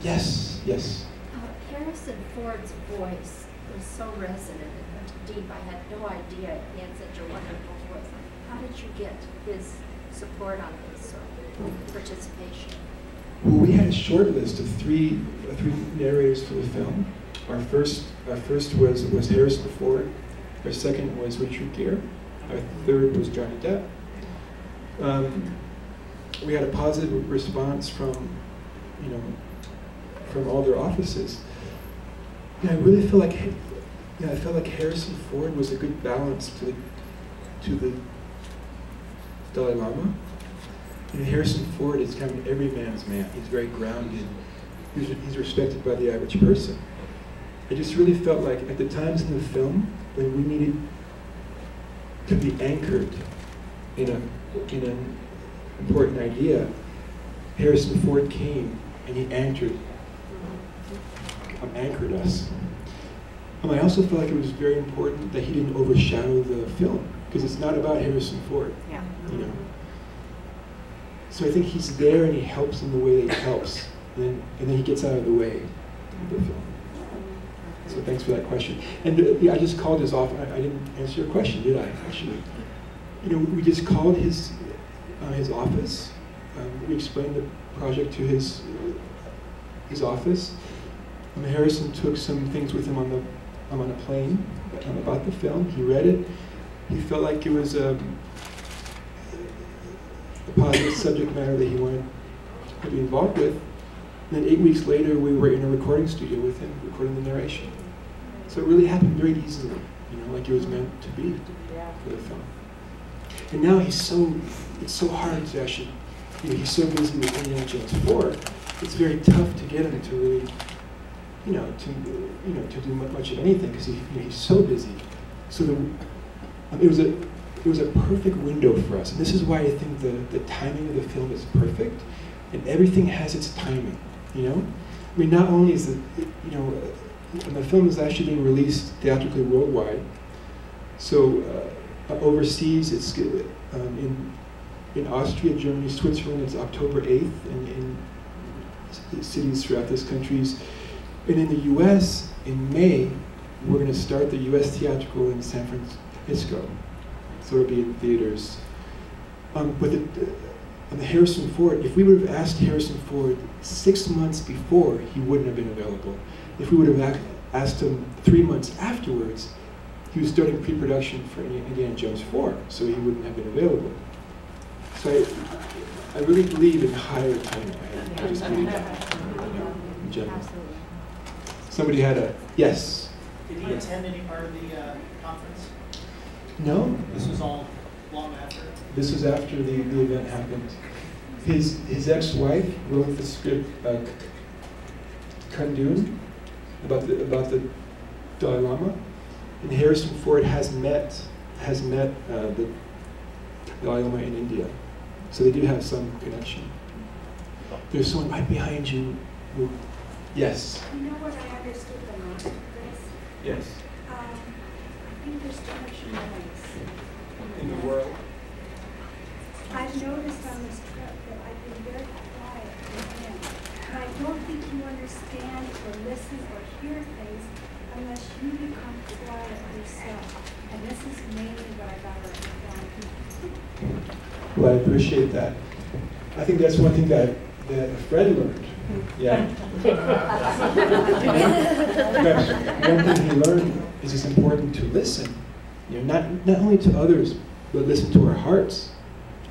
Yes, yes. Harrison Ford's voice was so resonant and deep. I had no idea he had such a wonderful voice. How did you get his support on this participation? Well, we had a short list of three narrators for the film. Our first was Harrison Ford. Our second was Richard Gere. Our third was Johnny Depp. We had a positive response from all their offices. I really feel like, I felt like Harrison Ford was a good balance to the Dalai Lama. Harrison Ford is kind of an everyman's man. He's very grounded. He's respected by the average person. I just really felt like at the times in the film when we needed to be anchored in an important idea, Harrison Ford came and he anchored us. I also felt like it was very important that he didn't overshadow the film, because it's not about Harrison Ford. Yeah. So I think he's there and he helps in the way that he helps, and then he gets out of the way of the film. So thanks for that question. And I just called his office. I didn't answer your question, did I? Actually, we just called his office. We explained the project to his office. Harrison took some things with him on a plane about the film. He read it. He felt like it was a positive subject matter that he wanted to be involved with. And then 8 weeks later, we were in a recording studio with him, recording the narration. So it really happened very easily, like it was meant to be for the film. And now it's so hard to actually, he's so busy with Indiana Jones 4, it's very tough to get him to really, to do much of anything, because he's so busy. So it was a perfect window for us, and this is why I think the timing of the film is perfect, and everything has its timing. Not only is and the film is actually being released theatrically worldwide. So overseas, it's in Austria, Germany, Switzerland, it's October 8th, and in cities throughout this countries. And in the U.S., in May, we're going to start the U.S. theatrical in San Francisco. So it'll be in theaters. But the Harrison Ford, if we would have asked Harrison Ford 6 months before, he wouldn't have been available. If we would have asked him 3 months afterwards, he was starting pre-production for Indiana Jones 4, so he wouldn't have been available. So I really believe in higher timing. I just believe that in general. Absolutely. Somebody had a, yes? Did he attend any part of the conference? No. This was all long after? This was after the event happened. His ex-wife wrote the script, Kundun, about the Dalai Lama, and Harrison Ford has met the Dalai Lama in India, so they do have some connection. There's someone right behind you. Yes. You know what I understood the most of this? Yes. I think there's too much noise In the world. I've noticed on this trip that I've been very quiet with him. And I don't think you understand or listen or hear things unless you become quiet yourself. And this is mainly what I got out of the film. Well, I appreciate that. I think that's one thing that Fred learned. Yeah. One thing he learned is it's important to listen. Not only to others, but listen to our hearts,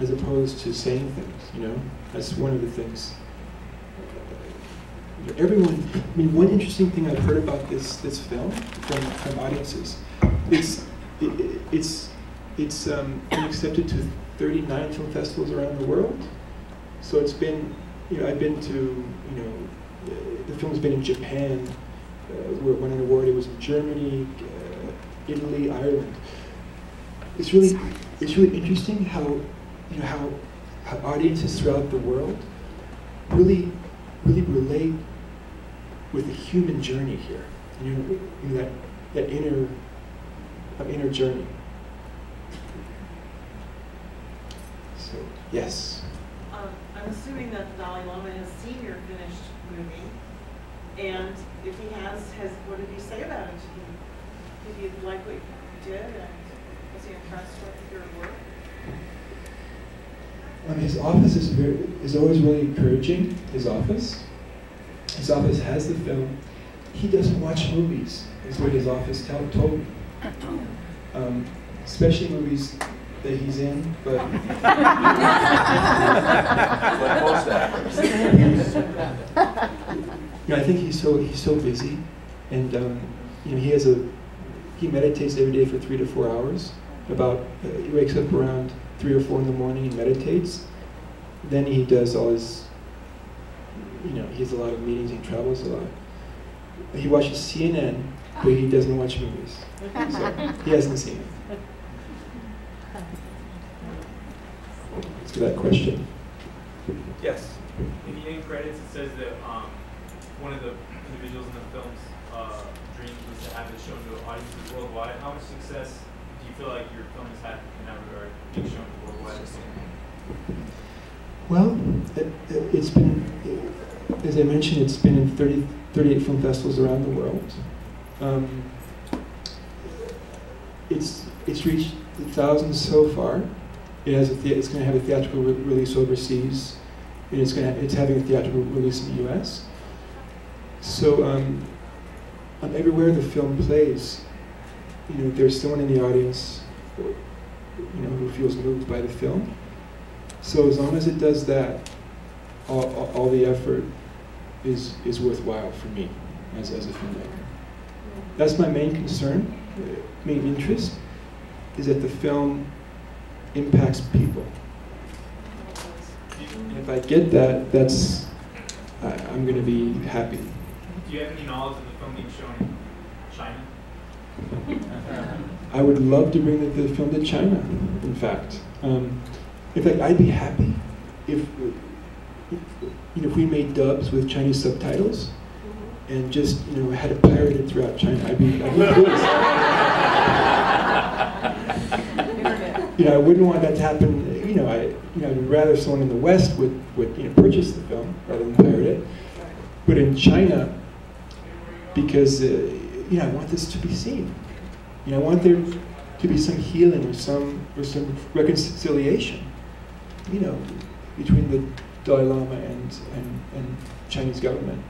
as opposed to saying things. That's one of the things. Everyone. One interesting thing I've heard about this film from audiences, it's been accepted to 39 film festivals around the world. So it's been, I've been to, the film's been in Japan, where it won an award. It was in Germany, Italy, Ireland. It's really interesting how audiences throughout the world really relate with the human journey here. That inner journey. So yes. I'm assuming that the Dalai Lama has seen your finished movie. And if he has, what did he say about it? Did he like what you did, and was he impressed with your work? His office is always really encouraging. His office has the film. He doesn't watch movies, is what his office told me. Especially movies that he's in, but I think he's so busy, and he meditates every day for 3 to 4 hours. He wakes up around 3 or 4 in the morning and meditates. Then he does all his, he has a lot of meetings. He travels a lot. He watches CNN, but he doesn't watch movies. So he hasn't seen it. To that question. Yes. In the end credits, it says that one of the individuals in the film's dream was to have it shown to audiences worldwide. How much success do you feel like your film has had in that regard, being shown worldwide? Well, it's been, as I mentioned, it's been in 38 film festivals around the world. It's reached thousands so far. It's going to have a theatrical release overseas, and it's having a theatrical release in the U.S. So everywhere the film plays, there's someone in the audience, who feels moved by the film. So as long as it does that, all the effort is worthwhile for me as a filmmaker. That's my main concern, main interest, is that the film impacts people. And if I get that, I'm going to be happy. Do you have any knowledge of the film being shown in China? I would love to bring the film to China, in fact. I'd be happy if we made dubs with Chinese subtitles and just had it pirated throughout China. I'd be pleased. I wouldn't want that to happen. I'd rather someone in the West would purchase the film rather than pirate it. But in China, because I want this to be seen. I want there to be some healing or some reconciliation. Between the Dalai Lama and Chinese government.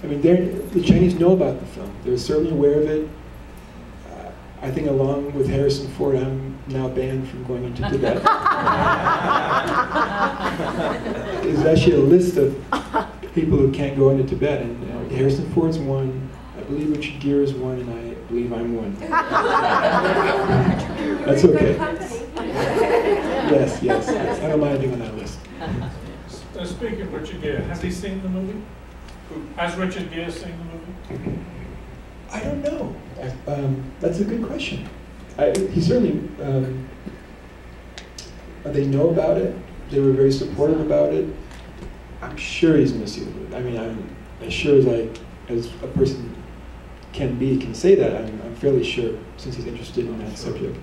The Chinese know about the film. They're certainly aware of it. I think along with Harrison Ford, I'm now banned from going into Tibet. There's actually a list of people who can't go into Tibet, and Harrison Ford's one, I believe Richard Gere is one, and I believe I'm one. That's okay. Yes. I don't mind being on that list. Speaking of Richard Gere, has he seen the movie? Has Richard Gere seen the movie? I don't know. That's a good question. He certainly, they know about it. They were very supportive about it. I'm sure he's going to see the movie. I'm as sure as a person can say that. I'm fairly sure, since he's interested in that subject.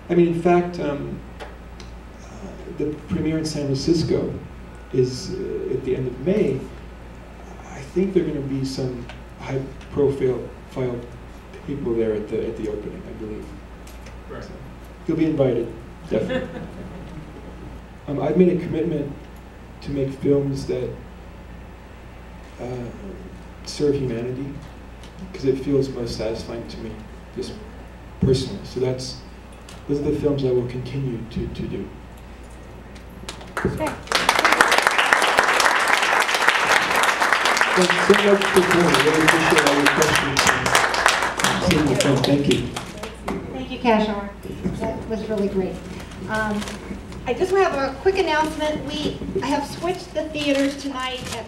In fact, the premiere in San Francisco is at the end of May. I think there are going to be some high-profile people there at the opening, I believe. Right. So you'll be invited, definitely. I've made a commitment to make films that serve humanity, because it feels most satisfying to me, just personally. So those are the films I will continue to do. Okay. Thanks so much for coming. I really appreciate all your questions and seeing the film. Thank you. Thank you, Khashyar. That was really great. I just have a quick announcement. I have switched the theaters tonight at